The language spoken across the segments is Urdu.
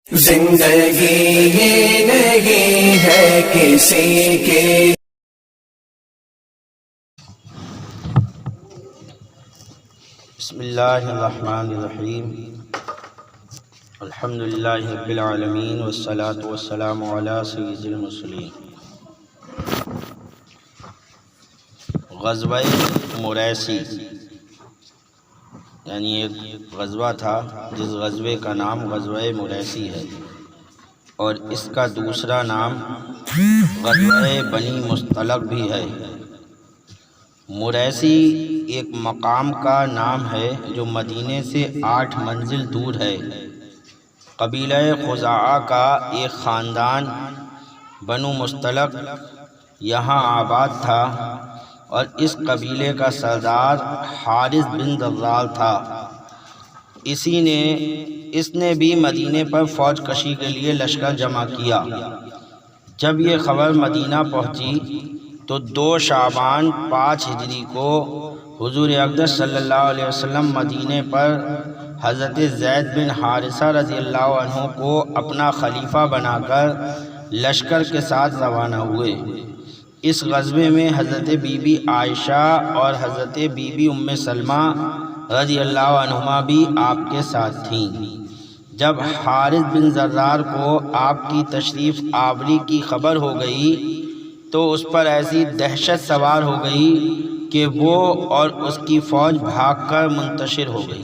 زندگی یہ نہیں ہے کسی کی۔ بسم اللہ الرحمن الرحیم، الحمدللہ رب العالمین والصلاة والسلام علی سید المرسلین۔ غزوہ مریسی یعنی ایک غزوہ تھا جس غزوے کا نام غزوہ مریسی ہے، اور اس کا دوسرا نام غزوہ بنی مصطلق بھی ہے۔ مریسی ایک مقام کا نام ہے جو مدینے سے 8 منزل دور ہے۔ قبیلہ خزاعہ کا ایک خاندان بنو مصطلق یہاں آباد تھا، اور اس قبیلے کا سردار حارث بن ضرار تھا۔ اس نے بھی مدینے پر فوج کشی کے لیے لشکر جمع کیا۔ جب یہ خبر مدینہ پہنچی تو 2 شعبان 5 ہجری کو حضور اقدس صلی اللہ علیہ وسلم مدینے پر حضرت زید بن حارثہ رضی اللہ عنہ کو اپنا خلیفہ بنا کر لشکر کے ساتھ روانہ ہوئے۔ اس غزوے میں حضرت بی بی عائشہ اور حضرت بی بی ام سلمہ رضی اللہ عنہما بھی آپ کے ساتھ تھیں۔ جب حارث بن ضرار کو آپ کی تشریف آوری کی خبر ہو گئی تو اس پر ایسی دہشت سوار ہو گئی کہ وہ اور اس کی فوج بھاگ کر منتشر ہو گئی۔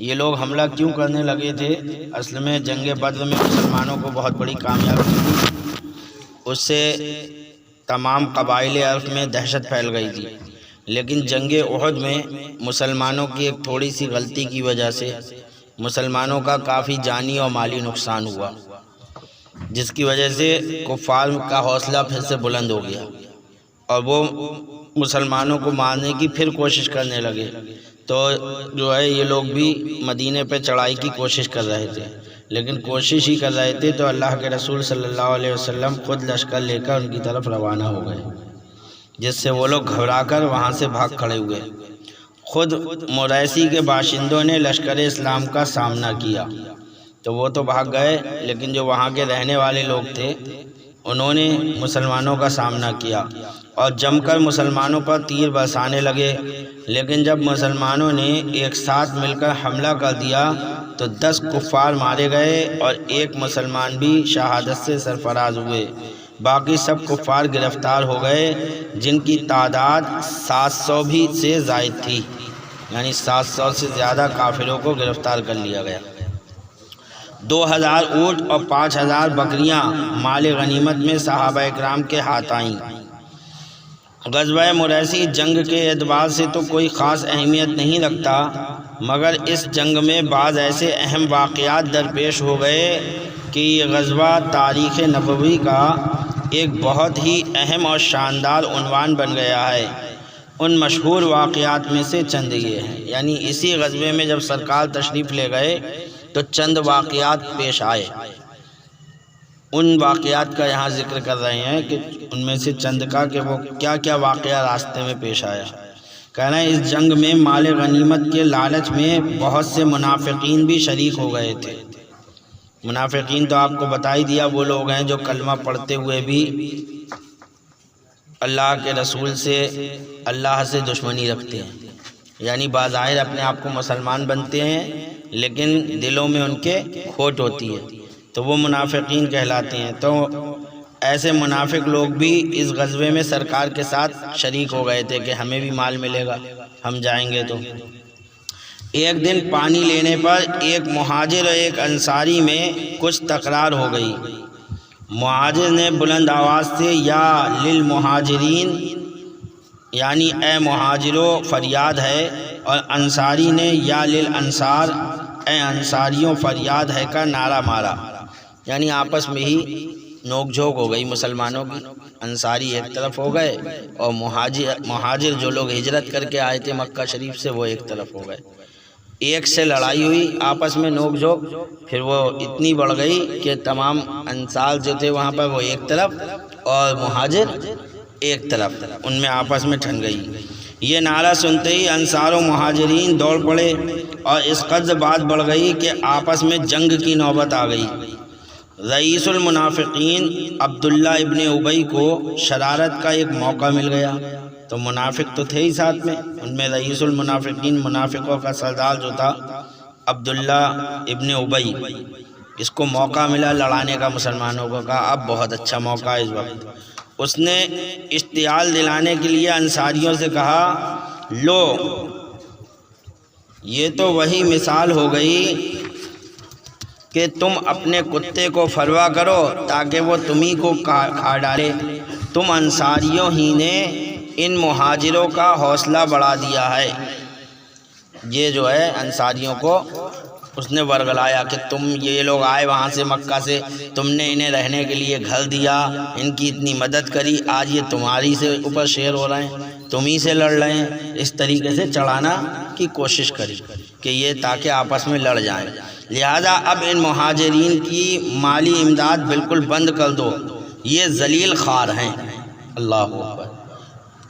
یہ لوگ حملہ کیوں کرنے لگے تھے؟ اصل میں جنگ بدر میں مسلمانوں کو بہت بڑی کامیابی تھی، اس سے تمام قبائل عرب میں دہشت پھیل گئی تھی، لیکن جنگ احد میں مسلمانوں کی ایک تھوڑی سی غلطی کی وجہ سے مسلمانوں کا کافی جانی اور مالی نقصان ہوا، جس کی وجہ سے کفار کا حوصلہ پھر سے بلند ہو گیا اور وہ مسلمانوں کو مارنے کی پھر کوشش کرنے لگے۔ تو جو ہے یہ لوگ بھی مدینے پہ چڑھائی کی کوشش کر رہے تھے، لیکن کوشش ہی کر رہے تھے تو اللہ کے رسول صلی اللہ علیہ وسلم خود لشکر لے کر ان کی طرف روانہ ہو گئے، جس سے وہ لوگ گھبرا کر وہاں سے بھاگ کھڑے ہوئے۔ خود مریسی کے باشندوں نے لشکر اسلام کا سامنا کیا تو وہ تو بھاگ گئے، لیکن جو وہاں کے رہنے والے لوگ تھے انہوں نے مسلمانوں کا سامنا کیا اور جم کر مسلمانوں پر تیر برسانے لگے، لیکن جب مسلمانوں نے ایک ساتھ مل کر حملہ کر دیا تو 10 کفار مارے گئے اور 1 مسلمان بھی شہادت سے سرفراز ہوئے۔ باقی سب کفار گرفتار ہو گئے، جن کی تعداد 700 بھی سے زائد تھی، یعنی 700 سے زیادہ کافروں کو گرفتار کر لیا گیا۔ 2000 اونٹ اور 5000 بکریاں مال غنیمت میں صحابہ اکرام کے ہاتھ آئیں۔ غزوہ مریسی جنگ کے اعتبار سے تو کوئی خاص اہمیت نہیں رکھتا، مگر اس جنگ میں بعض ایسے اہم واقعات درپیش ہو گئے کہ یہ غزوہ تاریخ نبوی کا ایک بہت ہی اہم اور شاندار عنوان بن گیا ہے۔ ان مشہور واقعات میں سے چند یہ ہیں، یعنی اسی غزوے میں جب سرکار تشریف لے گئے تو چند واقعات پیش آئے، ان واقعات کا یہاں ذکر کر رہے ہیں کہ ان میں سے چند کا کہ وہ کیا کیا واقعہ راستے میں پیش آیا۔ کہنا ہے اس جنگ میں مال غنیمت کے لالچ میں بہت سے منافقین بھی شریک ہو گئے تھے۔ منافقین تو آپ کو بتا ہی دیا، وہ لوگ ہیں جو کلمہ پڑھتے ہوئے بھی اللہ کے رسول سے اللہ سے دشمنی رکھتے ہیں، یعنی بظاہر اپنے آپ کو مسلمان بنتے ہیں لیکن دلوں میں ان کے کھوٹ ہوتی ہے، تو وہ منافقین کہلاتے ہیں۔ تو ایسے منافق لوگ بھی اس غزوے میں سرکار کے ساتھ شریک ہو گئے تھے کہ ہمیں بھی مال ملے گا، ہم جائیں گے۔ تو ایک دن پانی لینے پر ایک مہاجر اور ایک انصاری میں کچھ تکرار ہو گئی۔ مہاجر نے بلند آواز سے یا للمہاجرین یعنی اے مہاجرو فریاد ہے، اور انصاری نے یا للانصار اے انصاریوں فریاد ہے کا نعرہ مارا، یعنی آپس میں ہی نوک جھوک ہو گئی مسلمانوں کی۔ انصاری ایک طرف ہو گئے اور مہاجر جو لوگ ہجرت کر کے آئے تھے مکہ شریف سے وہ ایک طرف ہو گئے۔ ایک سے لڑائی ہوئی، آپس میں نوک جھوک، پھر وہ اتنی بڑھ گئی کہ تمام انصار جو تھے وہاں پر وہ ایک طرف اور مہاجر ایک طرف، ان میں آپس میں ٹھن گئی۔ یہ نعرہ سنتے ہی انصار و مہاجرین دوڑ پڑے اور اس قدر بات بڑھ گئی کہ آپس میں جنگ کی نوبت آ گئی۔ رئیس المنافقین عبداللہ ابن ابی کو شرارت کا ایک موقع مل گیا، تو منافق تو تھے ہی ساتھ میں، ان میں رئیس المنافقین منافقوں کا سردار جو تھا عبداللہ ابن ابی، اس کو موقع ملا لڑانے کا مسلمانوں کو، کہا اب بہت اچھا موقع ہے اس وقت۔ اس نے اشتعال دلانے کے لیے انصاریوں سے کہا لو یہ تو وہی مثال ہو گئی کہ تم اپنے کتے کو فروا کرو تاکہ وہ تمہیں کو کھا ڈالے، تم انصاریوں ہی نے ان مہاجروں کا حوصلہ بڑھا دیا ہے۔ یہ جو ہے انصاریوں کو اس نے ورگلایا کہ تم یہ لوگ آئے وہاں سے مکہ سے، تم نے انہیں رہنے کے لیے گھر دیا، ان کی اتنی مدد کری، آج یہ تمہاری سے اوپر شیر ہو رہے ہیں، تم ہی سے لڑ رہے ہیں۔ اس طریقے سے چڑھانا کی کوشش کری کہ یہ تاکہ آپس میں لڑ جائیں، لہذا اب ان مہاجرین کی مالی امداد بالکل بند کر دو، یہ ذلیل خوار ہیں۔ اللہ اکبر،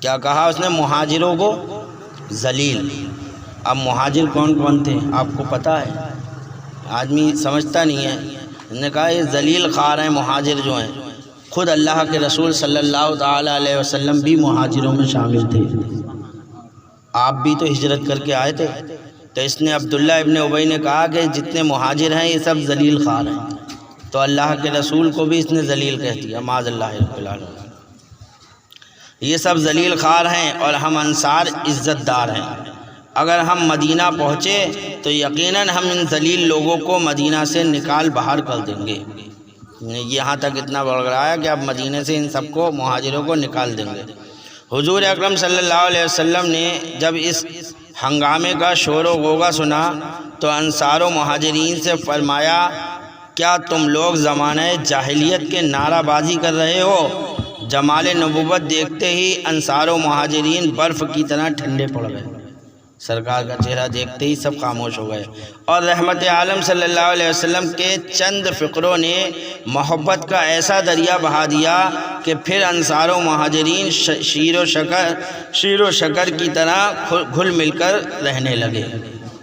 کیا کہا اس نے؟ مہاجروں کو ذلیل۔ اب مہاجر کون کون تھے آپ کو پتہ ہے؟ آدمی سمجھتا نہیں ہے۔ انہوں نے کہا یہ ذلیل خوار ہیں مہاجر جو ہیں، خود اللہ کے رسول صلی اللہ تعالیٰ علیہ وسلم بھی مہاجروں میں شامل تھے، آپ بھی تو ہجرت کر کے آئے تھے۔ تو اس نے عبداللہ ابن ابی نے کہا کہ جتنے مہاجر ہیں یہ سب ذلیل خوار ہیں، تو اللہ کے رسول کو بھی اس نے ذلیل کہہ دیا، معاذ اللہ رب العالمین۔ یہ سب ذلیل خوار ہیں اور ہم انصار عزت دار ہیں، اگر ہم مدینہ پہنچے تو یقیناً ہم ان ذلیل لوگوں کو مدینہ سے نکال باہر کر دیں گے۔ یہاں تک اتنا بڑھ رہا ہے کہ اب مدینہ سے ان سب کو مہاجروں کو نکال دیں گے۔ حضور اکرم صلی اللہ علیہ وسلم نے جب اس ہنگامے کا شور و غوغا سنا تو انصار و مہاجرین سے فرمایا کیا تم لوگ زمانہ جاہلیت کے نعرہ بازی کر رہے ہو؟ جمال نبوت دیکھتے ہی انصار و مہاجرین برف کی طرح ٹھنڈے پڑ گئے، سرکار کا چہرہ دیکھتے ہی سب خاموش ہو گئے، اور رحمت عالم صلی اللہ علیہ وسلم کے چند فقروں نے محبت کا ایسا دریا بہا دیا کہ پھر انصار و مہاجرین شیر و شکر کی طرح گھل مل کر رہنے لگے۔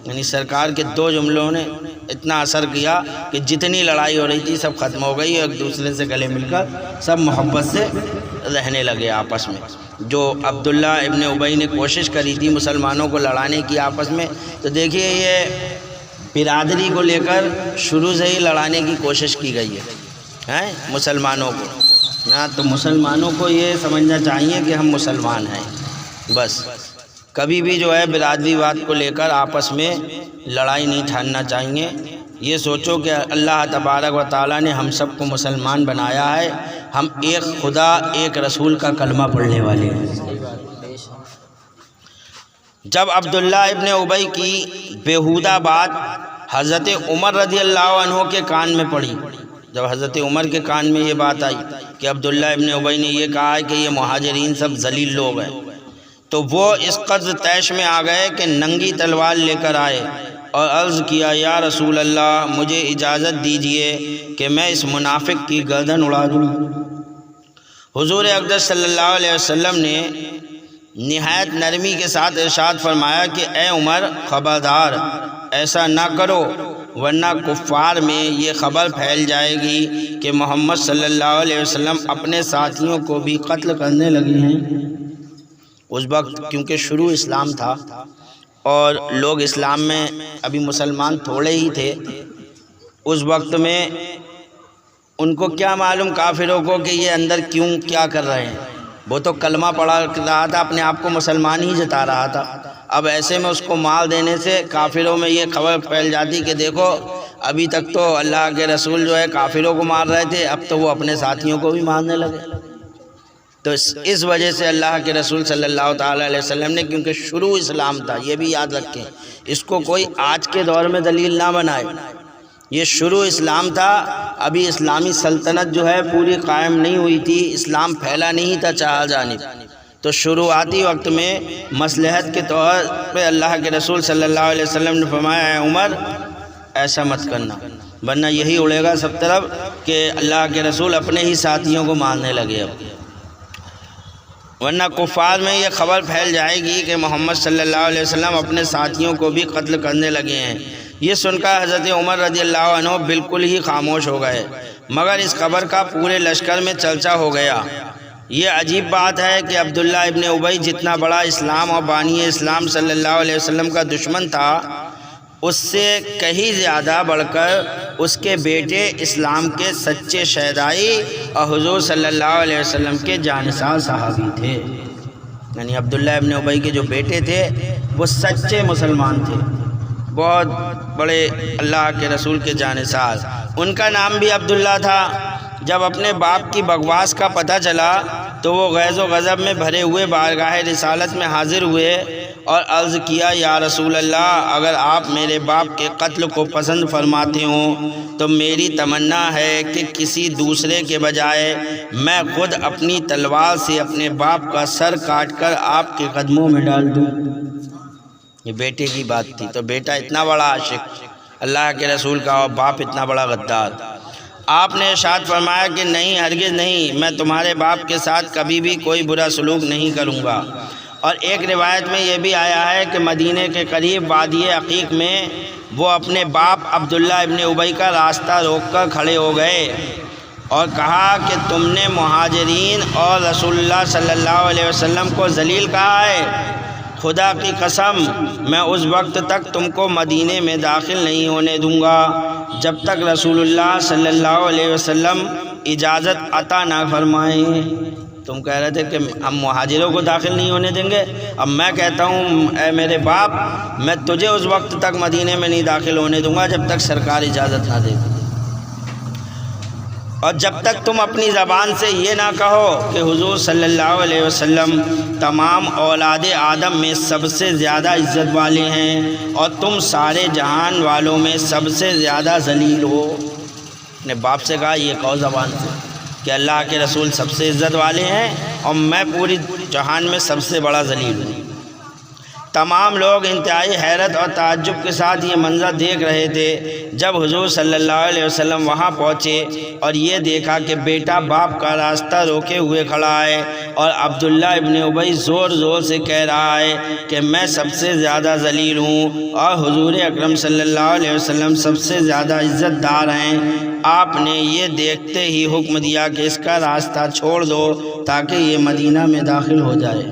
یعنی سرکار کے دو جملوں نے اتنا اثر کیا کہ جتنی لڑائی ہو رہی تھی سب ختم ہو گئی، ایک دوسرے سے گلے مل کر سب محبت سے رہنے لگے آپس میں۔ جو عبداللہ ابن ابی نے کوشش کری تھی مسلمانوں کو لڑانے کی آپس میں، تو دیکھیے یہ برادری کو لے کر شروع سے ہی لڑانے کی کوشش کی گئی ہے مسلمانوں کو نا، تو مسلمانوں کو یہ سمجھنا چاہیے کہ ہم مسلمان ہیں، بس کبھی بھی جو ہے برادری واد کو لے کر آپس میں لڑائی نہیں ٹھاننا چاہیے۔ یہ سوچو کہ اللہ تبارک و تعالیٰ نے ہم سب کو مسلمان بنایا ہے، ہم ایک خدا ایک رسول کا کلمہ پڑھنے والے ہیں۔ جب عبداللہ ابن ابی کی بیہودہ بات حضرت عمر رضی اللہ عنہ کے کان میں پڑی، جب حضرت عمر کے کان میں یہ بات آئی کہ عبداللہ ابن ابی نے یہ کہا ہے کہ یہ مہاجرین سب ذلیل لوگ ہیں، تو وہ اس قدر طیش میں آ گئے کہ ننگی تلوار لے کر آئے اور عرض کیا یا رسول اللہ مجھے اجازت دیجئے کہ میں اس منافق کی گردن اڑا دوں۔ حضور اقدس صلی اللہ علیہ وسلم نے نہایت نرمی کے ساتھ ارشاد فرمایا کہ اے عمر خبردار، ایسا نہ کرو ورنہ کفار میں یہ خبر پھیل جائے گی کہ محمد صلی اللہ علیہ وسلم اپنے ساتھیوں کو بھی قتل کرنے لگے ہیں۔ اس وقت کیونکہ شروع اسلام تھا اور لوگ اسلام میں ابھی مسلمان تھوڑے ہی تھے، اس وقت میں ان کو کیا معلوم کافروں کو کہ یہ اندر کیوں کیا کر رہے ہیں، وہ تو کلمہ پڑھا رہا تھا، اپنے آپ کو مسلمان ہی جتا رہا تھا۔ اب ایسے میں اس کو مار دینے سے کافروں میں یہ خبر پھیل جاتی کہ دیکھو ابھی تک تو اللہ کے رسول جو ہے کافروں کو مار رہے تھے، اب تو وہ اپنے ساتھیوں کو بھی مارنے لگے۔ تو اس وجہ سے اللہ کے رسول صلی اللہ تعالیٰ علیہ وسلم نے، کیونکہ شروع اسلام تھا، یہ بھی یاد رکھیں، اس کو کوئی آج کے دور میں دلیل نہ بنائے، یہ شروع اسلام تھا، ابھی اسلامی سلطنت جو ہے پوری قائم نہیں ہوئی تھی، اسلام پھیلا نہیں تھا چار جانب، تو شروعاتی وقت میں مصلحت کے طور پہ اللہ کے رسول صلی اللہ علیہ وسلم نے فرمایا اے عمر ایسا مت کرنا، ورنہ یہی اڑے گا سب طرف کہ اللہ کے رسول اپنے ہی ساتھیوں کو مارنے لگے۔ اب ورنہ کفار میں یہ خبر پھیل جائے گی کہ محمد صلی اللہ علیہ وسلم اپنے ساتھیوں کو بھی قتل کرنے لگے ہیں۔ یہ سن کر حضرت عمر رضی اللہ عنہ بالکل ہی خاموش ہو گئے، مگر اس خبر کا پورے لشکر میں چرچا ہو گیا۔ یہ عجیب بات ہے کہ عبداللہ ابن ابی جتنا بڑا اسلام اور بانی اسلام صلی اللہ علیہ وسلم کا دشمن تھا، اس سے کہیں زیادہ بڑھ کر اس کے بیٹے اسلام کے سچے شہدائی اور حضور صلی اللہ علیہ وسلم کے جانثار صحابی تھے۔ یعنی عبداللہ ابن ابی کے جو بیٹے تھے وہ سچے مسلمان تھے، بہت بڑے اللہ کے رسول کے جانثار۔ ان کا نام بھی عبداللہ تھا۔ جب اپنے باپ کی بکواس کا پتہ چلا تو وہ غیظ و غضب میں بھرے ہوئے بارگاہ رسالت میں حاضر ہوئے اور عرض کیا، یا رسول اللہ، اگر آپ میرے باپ کے قتل کو پسند فرماتے ہوں تو میری تمنا ہے کہ کسی دوسرے کے بجائے میں خود اپنی تلوار سے اپنے باپ کا سر کاٹ کر آپ کے قدموں میں ڈال دوں۔ یہ بیٹے کی بات تھی، تو بیٹا اتنا بڑا عاشق اللہ کے رسول کا اور باپ اتنا بڑا غدار۔ آپ نے ارشاد فرمایا کہ نہیں، ہرگز نہیں، میں تمہارے باپ کے ساتھ کبھی بھی کوئی برا سلوک نہیں کروں گا۔ اور ایک روایت میں یہ بھی آیا ہے کہ مدینے کے قریب وادی عقیق میں وہ اپنے باپ عبداللہ ابن ابی کا راستہ روک کر کھڑے ہو گئے اور کہا کہ تم نے مہاجرین اور رسول اللہ صلی اللہ علیہ وسلم کو ذلیل کہا ہے، خدا کی قسم میں اس وقت تک تم کو مدینے میں داخل نہیں ہونے دوں گا جب تک رسول اللہ صلی اللہ علیہ وسلم اجازت عطا نہ فرمائیں۔ تم کہہ رہے تھے کہ ہم مہاجروں کو داخل نہیں ہونے دیں گے، اب میں کہتا ہوں اے میرے باپ، میں تجھے اس وقت تک مدینے میں نہیں داخل ہونے دوں گا جب تک سرکار اجازت نہ دے، اور جب تک تم اپنی زبان سے یہ نہ کہو کہ حضور صلی اللہ علیہ وسلم تمام اولاد آدم میں سب سے زیادہ عزت والے ہیں اور تم سارے جہان والوں میں سب سے زیادہ ذلیل ہو۔ اپنے باپ سے کہا یہ کہو زبان سے کہ اللہ کے رسول سب سے عزت والے ہیں اور میں پوری جہان میں سب سے بڑا ذلیل ہوں۔ تمام لوگ انتہائی حیرت اور تعجب کے ساتھ یہ منظر دیکھ رہے تھے۔ جب حضور صلی اللہ علیہ وسلم وہاں پہنچے اور یہ دیکھا کہ بیٹا باپ کا راستہ روکے ہوئے کھڑا ہے اور عبداللہ ابن ابی زور زور سے کہہ رہا ہے کہ میں سب سے زیادہ ذلیل ہوں اور حضور اکرم صلی اللہ علیہ وسلم سب سے زیادہ عزت دار ہیں، آپ نے یہ دیکھتے ہی حکم دیا کہ اس کا راستہ چھوڑ دو تاکہ یہ مدینہ میں داخل ہو جائے۔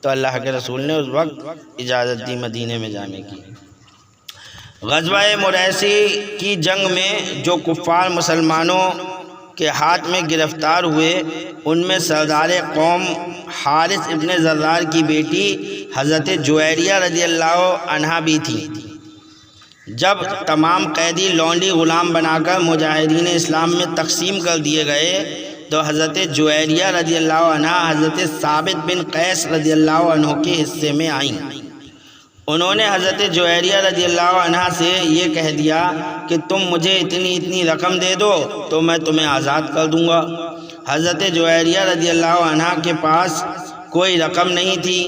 تو اللہ کے رسول نے اس وقت اجازت دی مدینے میں جانے کی۔ غزوہ مریسی کی جنگ میں جو کفار مسلمانوں کے ہاتھ میں گرفتار ہوئے ان میں سردار قوم حارث ابن زرار کی بیٹی حضرت جویریہ رضی اللہ عنہا بھی تھی۔ جب تمام قیدی لونڈی غلام بنا کر مجاہدین اسلام میں تقسیم کر دیے گئے تو حضرت جویریہ رضی اللہ عنہ حضرت ثابت بن قیس رضی اللہ عنہ کے حصے میں آئیں۔ انہوں نے حضرت جویریہ رضی اللہ عنہ سے یہ کہہ دیا کہ تم مجھے اتنی رقم دے دو تو میں تمہیں آزاد کر دوں گا۔ حضرت جویریہ رضی اللہ عنہ کے پاس کوئی رقم نہیں تھی۔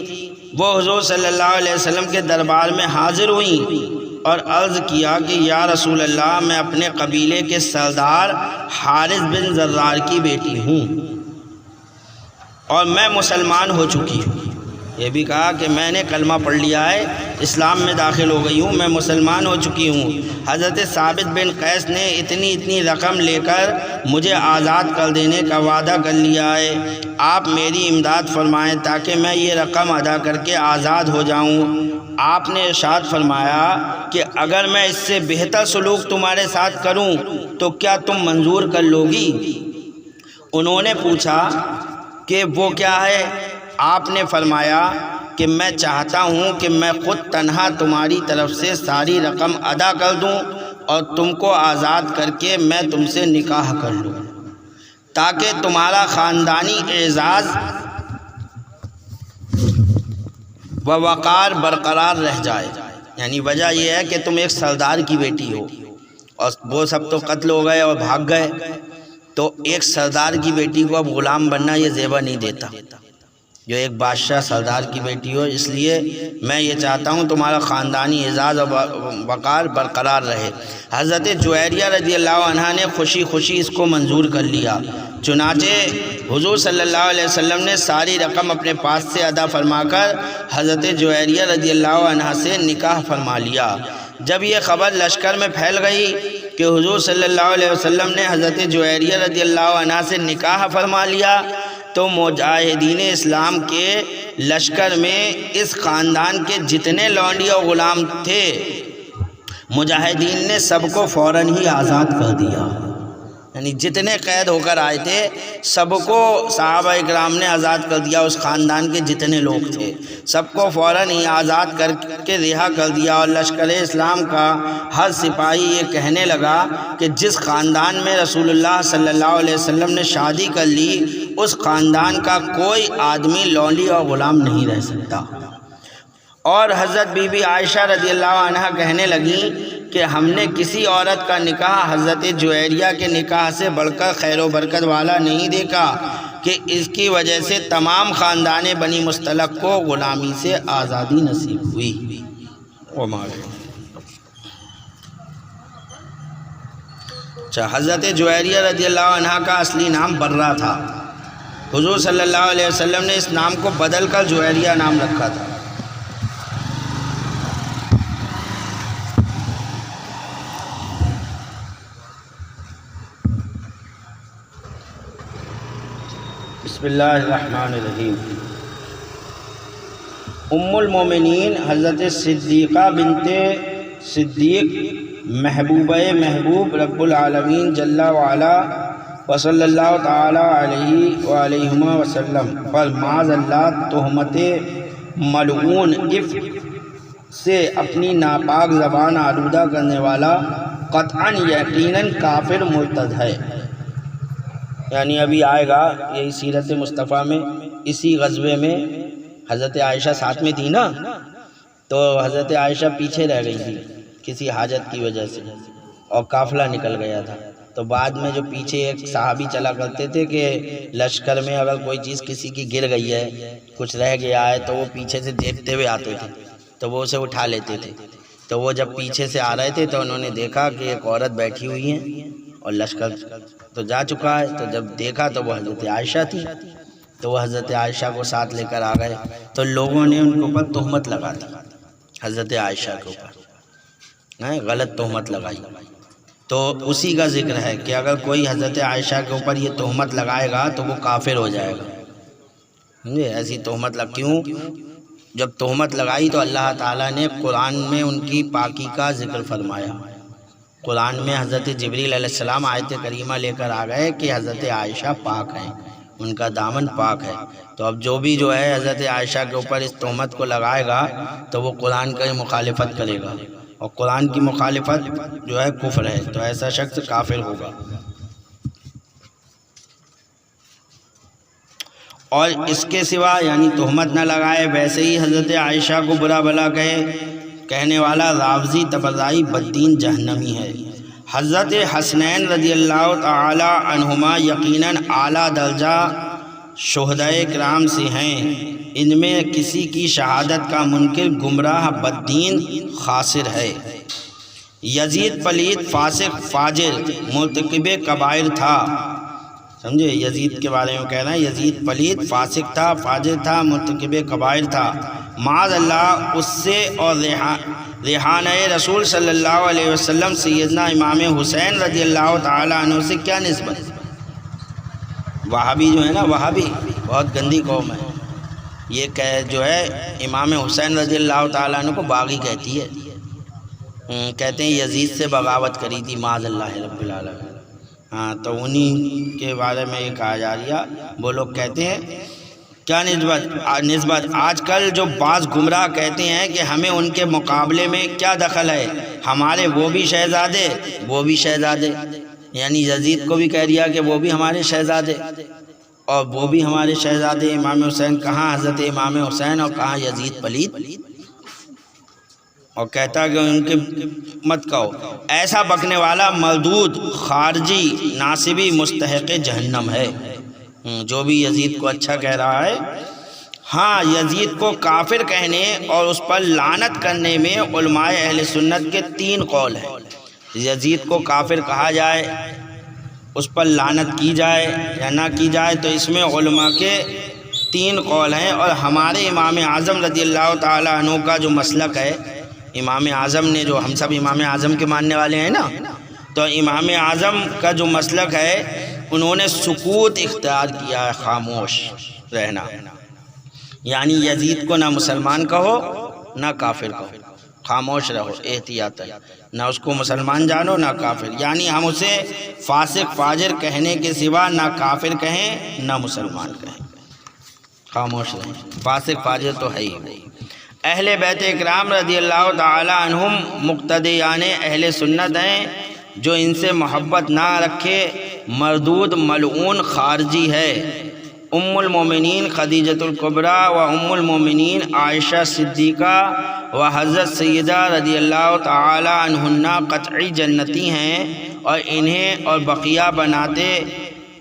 وہ حضور صلی اللہ علیہ وسلم کے دربار میں حاضر ہوئیں اور عرض کیا کہ یا رسول اللہ، میں اپنے قبیلے کے سردار حارث بن زرار کی بیٹی ہوں اور میں مسلمان ہو چکی ہوں۔ یہ بھی کہا کہ میں نے کلمہ پڑھ لیا ہے، اسلام میں داخل ہو گئی ہوں، میں مسلمان ہو چکی ہوں۔ حضرت ثابت بن قیس نے اتنی رقم لے کر مجھے آزاد کر دینے کا وعدہ کر لیا ہے، آپ میری امداد فرمائیں تاکہ میں یہ رقم ادا کر کے آزاد ہو جاؤں۔ آپ نے ارشاد فرمایا کہ اگر میں اس سے بہتر سلوک تمہارے ساتھ کروں تو کیا تم منظور کر لوگی؟ انہوں نے پوچھا کہ وہ کیا ہے؟ آپ نے فرمایا کہ میں چاہتا ہوں کہ میں خود تنہا تمہاری طرف سے ساری رقم ادا کر دوں اور تم کو آزاد کر کے میں تم سے نکاح کر لوں تاکہ تمہارا خاندانی اعزاز و وقار برقرار رہ جائے۔ یعنی وجہ یہ ہے کہ تم ایک سردار کی بیٹی ہو اور وہ سب تو قتل ہو گئے اور بھاگ گئے، تو ایک سردار کی بیٹی کو اب غلام بننا یہ زیبا نہیں دیتا۔ جو ایک بادشاہ سردار کی بیٹی ہو، اس لیے میں یہ چاہتا ہوں تمہارا خاندانی اعزاز اور وقار برقرار رہے۔ حضرت جویریہ رضی اللہ عنہا نے خوشی خوشی اس کو منظور کر لیا، چنانچہ حضور صلی اللہ علیہ وسلم نے ساری رقم اپنے پاس سے ادا فرما کر حضرت جویریہ رضی اللہ عنہا سے نکاح فرما لیا۔ جب یہ خبر لشکر میں پھیل گئی کہ حضور صلی اللہ علیہ وسلم نے حضرت جویریہ رضی اللہ عنہا سے نکاح فرما لیا تو مجاہدین اسلام کے لشکر میں اس خاندان کے جتنے لونڈی اور غلام تھے، مجاہدین نے سب کو فوراً ہی آزاد کر دیا۔ یعنی جتنے قید ہو کر آئے تھے سب کو صحابہ اکرام نے آزاد کر دیا، اس خاندان کے جتنے لوگ تھے سب کو فوراً ہی آزاد کر کے رہا کر دیا۔ اور لشکر اسلام کا ہر سپاہی یہ کہنے لگا کہ جس خاندان میں رسول اللہ صلی اللہ علیہ وسلم نے شادی کر لی اس خاندان کا کوئی آدمی لونڈی اور غلام نہیں رہ سکتا۔ اور حضرت بی بی عائشہ رضی اللہ عنہا کہنے لگیں کہ ہم نے کسی عورت کا نکاح حضرت جویریہ کے نکاح سے بڑھ کر خیر و برکت والا نہیں دیکھا کہ اس کی وجہ سے تمام خاندان بنی مستلق کو غلامی سے آزادی نصیب ہوئی۔ حضرت جویریہ رضی اللہ عنہا کا اصلی نام برہ تھا، حضور صلی اللہ علیہ وسلم نے اس نام کو بدل کر جویریہ نام رکھا تھا۔ بسم اللہ الرحمن الرحیم۔ ام المومنین حضرت صدیقہ بنت صدیق محبوبہ محبوب رب العالمین جل وعلا وصلی اللہ تعالی علیہ وآلہ وسلم پر معاذ اللہ تہمت ملعون افک سے اپنی ناپاک زبان آلودہ کرنے والا قطعاً یقیناً کافر مرتد ہے۔ یعنی ابھی آئے گا یہی سیرت مصطفیٰ میں، اسی غزوے میں حضرت عائشہ ساتھ میں تھی نا، تو حضرت عائشہ پیچھے رہ گئی تھی کسی حاجت کی وجہ سے اور قافلہ نکل گیا تھا۔ تو بعد میں جو پیچھے ایک صحابی چلا کرتے تھے کہ لشکر میں اگر کوئی چیز کسی کی گر گئی ہے، کچھ رہ گیا ہے، تو وہ پیچھے سے دیکھتے ہوئے آتے تھے تو وہ اسے اٹھا لیتے تھے۔ تو وہ جب پیچھے سے آ رہے تھے تو انہوں نے دیکھا کہ ایک عورت بیٹھی ہوئی ہے اور لشکر تو جا چکا ہے، تو جب دیکھا تو وہ حضرت عائشہ تھی، تو وہ حضرت عائشہ کو ساتھ لے کر آ گئے۔ تو لوگوں نے ان کے اوپر تہمت لگا دی، حضرت عائشہ کے اوپر غلط تہمت لگائی۔ تو اسی کا ذکر ہے کہ اگر کوئی حضرت عائشہ کے اوپر یہ تہمت لگائے گا تو وہ کافر ہو جائے گا۔ ایسی تہمت کیوں؟ جب تہمت لگائی تو اللہ تعالیٰ نے قرآن میں ان کی پاکی کا ذکر فرمایا۔ قرآن میں حضرت جبریل علیہ السلام آیت کریمہ لے کر آ گئے کہ حضرت عائشہ پاک ہیں، ان کا دامن پاک ہے۔ تو اب جو بھی جو ہے حضرت عائشہ کے اوپر اس تہمت کو لگائے گا تو وہ قرآن کی مخالفت کرے گا، اور قرآن کی مخالفت جو ہے کفر ہے، تو ایسا شخص کافر ہوگا۔ اور اس کے سوا یعنی تہمت نہ لگائے، ویسے ہی حضرت عائشہ کو برا بھلا کہنے والا رافضی تبرعی بددین جہنمی ہے۔ حضرت حسنین رضی اللہ تعالی عنہما یقیناً اعلیٰ درجہ شہدائے کرام سے ہیں، ان میں کسی کی شہادت کا منکر گمراہ بددین خاسر ہے۔ یزید پلید فاسق فاجر مرتکب کبائر تھا، سمجھے؟ یزید کے بارے میں کہہ رہا ہے یزید پلید فاسق تھا، فاجر تھا، مرتکب کبائر تھا، معاذ اللہ اس سے اور ریحانہ رسول صلی اللہ علیہ وسلم سیدنا امام حسین رضی اللہ تعالیٰ عنہ سے کیا نسبت؟ وہابی جو ہے نا، وہابی بہت گندی قوم ہے، یہ جو ہے امام حسین رضی اللہ تعالیٰ عنہ کو باغی کہتی ہے، کہتے ہیں یزید سے بغاوت کری تھی معاذ اللہ رب العالمین۔ ہاں، تو انہی کے بارے میں یہ کہا جا رہا، وہ لوگ کہتے ہیں کیا نسبت آج کل جو بعض گمراہ کہتے ہیں کہ ہمیں ان کے مقابلے میں کیا دخل ہے، ہمارے وہ بھی شہزادے وہ بھی شہزادے، یعنی یزید کو بھی کہہ دیا کہ وہ بھی ہمارے شہزادے اور وہ بھی ہمارے شہزادے۔ امام حسین کہاں حضرت امام حسین اور کہاں یزید پلید، اور کہتا کہ ان کے مت کہو۔ ایسا بکنے والا مردود خارجی ناصبی مستحق جہنم ہے۔ جو بھی یزید کو اچھا کہہ رہا ہے ہاں یزید کو کافر کہنے اور اس پر لعنت کرنے میں علماء اہل سنت کے 3 قول ہیں۔ یزید کو کافر کہا جائے، اس پر لعنت کی جائے یا نہ کی جائے، تو اس میں علماء کے 3 قول ہیں۔ اور ہمارے امام اعظم رضی اللہ تعالیٰ عنہ کا جو مسلک ہے، امام اعظم نے جو، ہم سب امام اعظم کے ماننے والے ہیں نا، تو امام اعظم کا جو مسلک ہے انہوں نے سکوت اختیار کیا ہے، خاموش رہنا، یعنی یزید کو نہ مسلمان کہو نہ کافر کہو، خاموش رہو احتیاط ہے، نہ اس کو مسلمان جانو نہ کافر، یعنی ہم اسے فاسق فاجر کہنے کے سوا نہ کافر کہیں نہ مسلمان کہیں، خاموش رہیں، فاسق فاجر تو ہے ہی۔ اہل بیت اکرام رضی اللہ تعالی عنہم مقتدیان اہل سنت ہیں، جو ان سے محبت نہ رکھے مردود ملعون خارجی ہے۔ ام المومنین خدیجۃ الکبریٰ و ام المومنین عائشہ صدیقہ و حضرت سیدہ رضی اللہ تعالی عنہن قطعی جنتی ہیں، اور انہیں اور بقیہ بناتے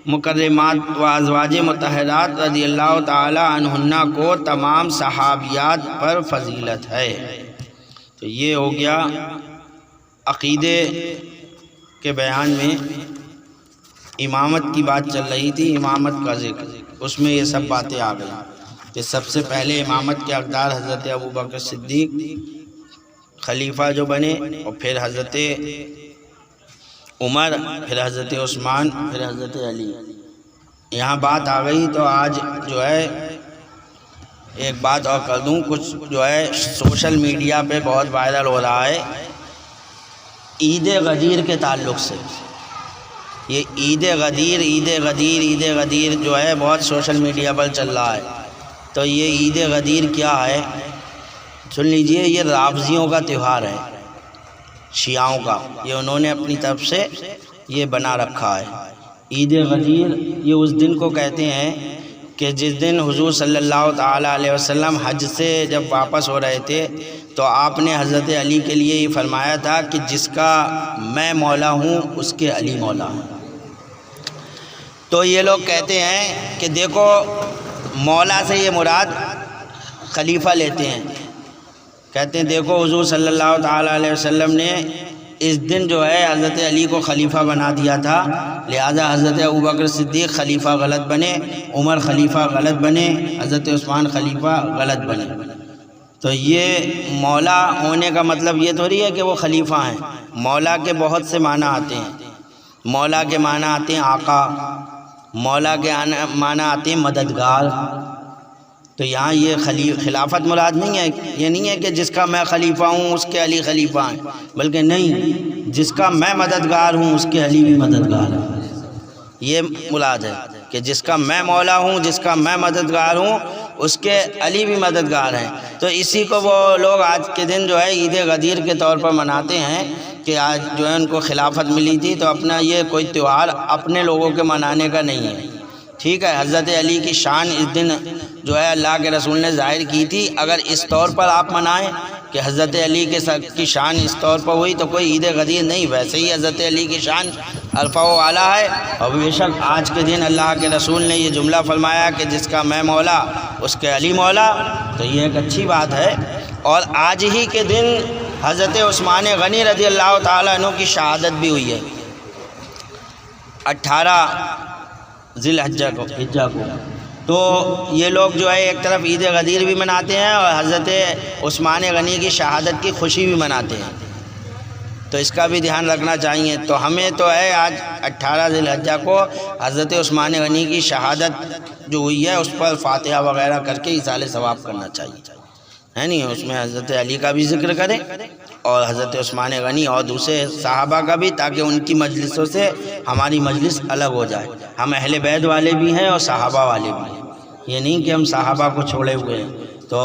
مکرمات و ازواج مطہرات رضی اللہ تعالی عنہن کو تمام صحابیات پر فضیلت ہے۔ تو یہ ہو گیا عقیدے کے بیان میں، امامت کی بات چل رہی تھی، امامت کا ذکر، اس میں یہ سب باتیں آ گئی کہ سب سے پہلے امامت کے حقدار حضرت ابوبکر صدیق خلیفہ جو بنے، اور پھر حضرت عمر، پھر حضرت عثمان، پھر حضرت علی۔ یہاں بات آ گئی تو آج جو ہے ایک بات اور کر دوں، کچھ جو ہے سوشل میڈیا پہ بہت وائرل ہو رہا ہے عید غدیر کے تعلق سے۔ یہ عید غدیر جو ہے بہت سوشل میڈیا پر چل رہا ہے۔ تو یہ عید غدیر کیا ہے سن لیجئے، یہ رافضیوں کا تہوار ہے، شیعوں کا، یہ انہوں نے اپنی طرف سے یہ بنا رکھا ہے۔ عید غدیر یہ اس دن کو کہتے ہیں کہ جس دن حضور صلی اللہ تعالیٰ علیہ وسلم حج سے جب واپس ہو رہے تھے تو آپ نے حضرت علی کے لیے یہ فرمایا تھا کہ جس کا میں مولا ہوں اس کے علی مولا ہوں۔ تو یہ لوگ کہتے ہیں کہ دیکھو مولا سے یہ مراد خلیفہ لیتے ہیں، کہتے ہیں دیکھو حضور صلی اللہ تعالیٰ علیہ وسلم نے اس دن جو ہے حضرت علی کو خلیفہ بنا دیا تھا، لہذا حضرت ابوبکر صدیق خلیفہ غلط بنے، عمر خلیفہ غلط بنے، حضرت عثمان خلیفہ غلط بنے۔ تو یہ مولا ہونے کا مطلب یہ تھوڑی ہے کہ وہ خلیفہ ہیں۔ مولا کے بہت سے معنی آتے ہیں، مولا کے معنی آتے ہیں آقا، مولا کے معنی آتے ہیں مددگار۔ تو یہاں یہ خلافت مراد نہیں ہے، یہ نہیں ہے کہ جس کا میں خلیفہ ہوں اس کے علی خلیفہ ہیں، بلکہ نہیں، جس کا میں مددگار ہوں اس کے علی بھی مددگار ہے، یہ مراد ہے کہ جس کا میں مولا ہوں، جس کا میں مددگار ہوں اس کے علی بھی مددگار ہیں۔ تو اسی کو وہ لوگ آج کے دن جو ہے عید غدیر کے طور پر مناتے ہیں کہ آج جو ہے ان کو خلافت ملی تھی، تو اپنا یہ کوئی تہوار اپنے لوگوں کے منانے کا نہیں ہے، ٹھیک ہے۔ حضرت علی کی شان اس دن جو ہے اللہ کے رسول نے ظاہر کی تھی، اگر اس طور پر آپ منائیں کہ حضرت علی کی شان اس طور پر ہوئی تو کوئی عید غدیر نہیں، ویسے ہی حضرت علی کی شان عرفہ و اعلیٰ ہے۔ اور بے شک آج کے دن اللہ کے رسول نے یہ جملہ فرمایا کہ جس کا میں مولا اس کے علی مولا، تو یہ ایک اچھی بات ہے۔ اور آج ہی کے دن حضرت عثمان غنی رضی اللہ تعالیٰ عنہ کی شہادت بھی ہوئی ہے، 18 ذی الحجہ کو۔ تو یہ لوگ جو ہے ایک طرف عید غدیر بھی مناتے ہیں اور حضرت عثمان غنی کی شہادت کی خوشی بھی مناتے ہیں، تو اس کا بھی دھیان رکھنا چاہیے۔ تو ہمیں تو ہے آج 18 ذی الحجہ کو حضرت عثمان غنی کی شہادت جو ہوئی ہے اس پر فاتحہ وغیرہ کر کے ایصال ثواب کرنا چاہیے، ہے نہیں؟ اس میں حضرت علی کا بھی ذکر کریں اور حضرت عثمان غنی اور دوسرے صحابہ کا بھی، تاکہ ان کی مجلسوں سے ہماری مجلس الگ ہو جائے۔ ہم اہل بیت والے بھی ہیں اور صحابہ والے بھی ہیں، یہ نہیں کہ ہم صحابہ کو چھوڑے ہوئے ہیں۔ تو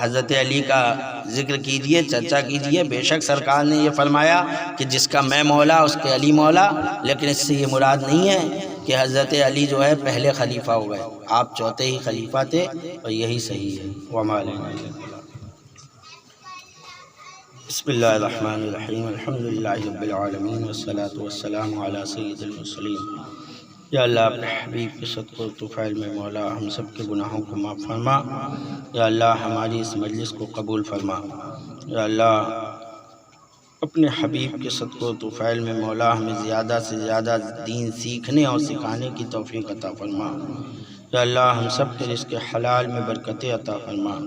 حضرت علی کا ذکر کیجئے، چرچا کیجئے۔ بے شک سرکار نے یہ فرمایا کہ جس کا میں مولا اس کے علی مولا، لیکن اس سے یہ مراد نہیں ہے کہ حضرت علی جو ہے پہلے خلیفہ ہو گئے، آپ چوتھے ہی خلیفہ تھے، اور یہی صحیح ہے۔ وما علینا الا البلاغ۔ بسم اللہ الرحمن الرحیم، الحمدللہ رب العالمین، والصلاة والسلام علی سید المرسلین۔ یا اللہ اپنے حبیب کے صدقہ و طفیل میں مولا ہم سب کے گناہوں کو معاف فرما، یا اللہ ہماری اس مجلس کو قبول فرما، یا اللہ اپنے حبیب کے صدقہ و طفیل میں مولا ہمیں زیادہ سے زیادہ دین سیکھنے اور سکھانے کی توفیق عطا فرما، یا اللہ ہم سب کے رزق حلال میں برکت عطا فرما،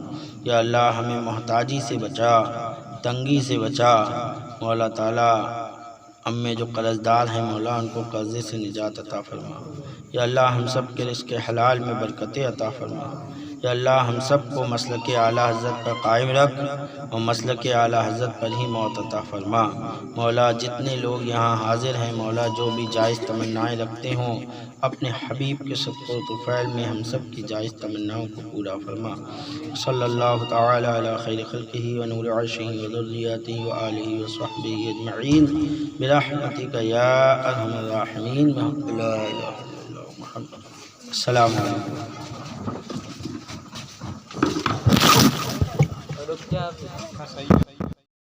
یا اللہ ہمیں محتاجی سے بچا، تنگی سے بچا، مولا تعالیٰ ہم میں جو قرض دار ہیں مولا ان کو قرضے سے نجات عطا فرما، یا اللہ ہم سب کے رزق حلال میں برکت عطا فرما، یا اللہ ہم سب کو مسلک اعلیٰ حضرت پر قائم رکھ اور مسلک اعلیٰ حضرت پر ہی موت عطا فرما۔ مولا جتنے لوگ یہاں حاضر ہیں مولا جو بھی جائز تمنائیں رکھتے ہوں اپنے حبیب کے صدقہ و طفیل میں ہم سب کی جائز تمناؤں کو پورا فرما۔ صلی اللہ تعالی علی خیر خلقہ و نور عرشہ و ذریاتہ و آلہ و صحبہ اجمعین برحمتک یا ارحم الراحمین بحق لا الہ الا اللہ محمد۔ السلام علیکم۔